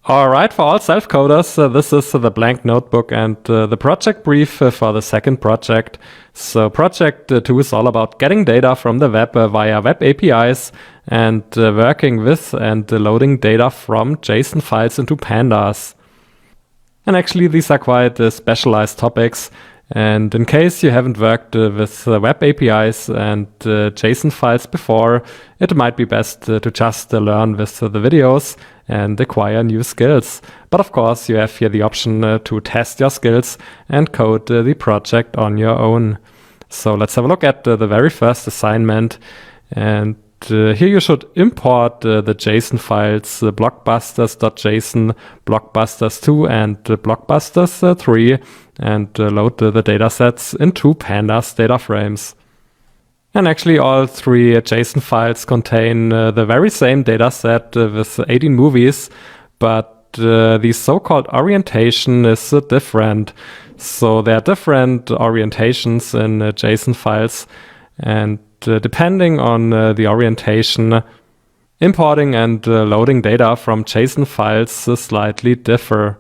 Alright, for all self-coders, this is the blank notebook and the project brief for the second project. So project 2 is all about getting data from the web via web APIs and working with and loading data from JSON files into pandas. And actually these are quite specialized topics. And in case you haven't worked with web APIs and JSON files before, it might be best to just learn with the videos and acquire new skills. But of course, you have here the option to test your skills and code the project on your own. So let's have a look at the very first assignment. And here you should import the JSON files blockbusters.json, blockbusters2 and blockbusters3 and load the datasets into pandas data frames. And actually all three JSON files contain the very same dataset with 18 movies, but the so-called orientation is different. So there are different orientations in JSON files, and depending on the orientation, importing and loading data from JSON files slightly differ.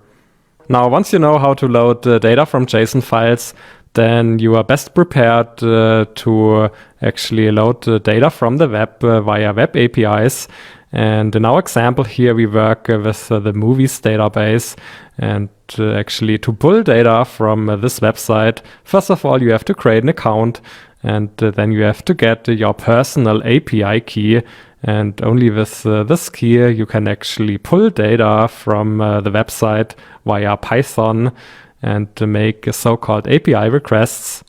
Now, once you know how to load data from JSON files, then you are best prepared to actually load data from the web via web APIs. And in our example here, we work with the movies database. And actually to pull data from this website, first of all, you have to create an account. And then you have to get your personal API key. And only with this key, you can actually pull data from the website via Python and make so-called API requests.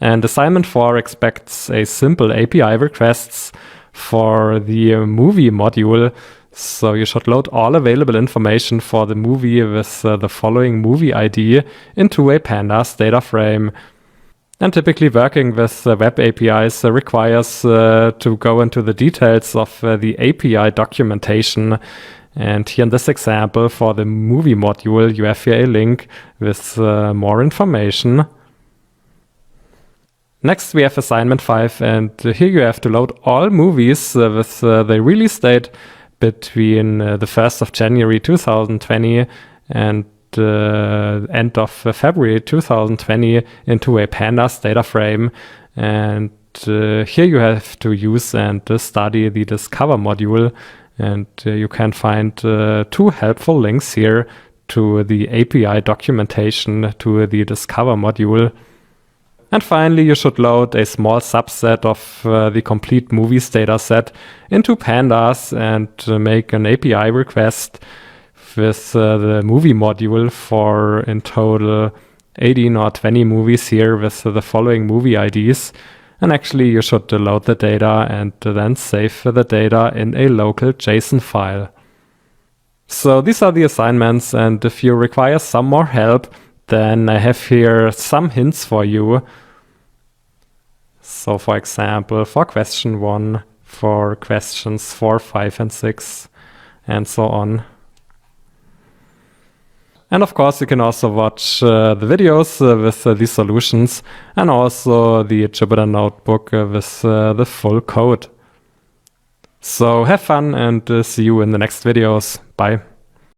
And assignment 4 expects a simple API requests for the movie module. So you should load all available information for the movie with the following movie ID into a pandas data frame. And typically working with web APIs requires to go into the details of the API documentation. And here in this example for the movie module, you have here a link with more information. Next we have assignment 5, and here you have to load all movies with the release date between the 1st of January 2020 and end of February 2020 into a pandas data frame. And here you have to use and study the discover module, and you can find 2 helpful links here to the API documentation to the discover module. And finally, you should load a small subset of the complete movies dataset into pandas and make an API request with the movie module for in total 18 or 20 movies here with the following movie IDs. And actually you should load the data and then save the data in a local JSON file. So these are the assignments, and if you require some more help, then I have here some hints for you. So for example, for question 1, for questions 4, 5 and 6, and so on. And of course, you can also watch the videos with these solutions, and also the Jupyter Notebook with the full code. So have fun and see you in the next videos. Bye.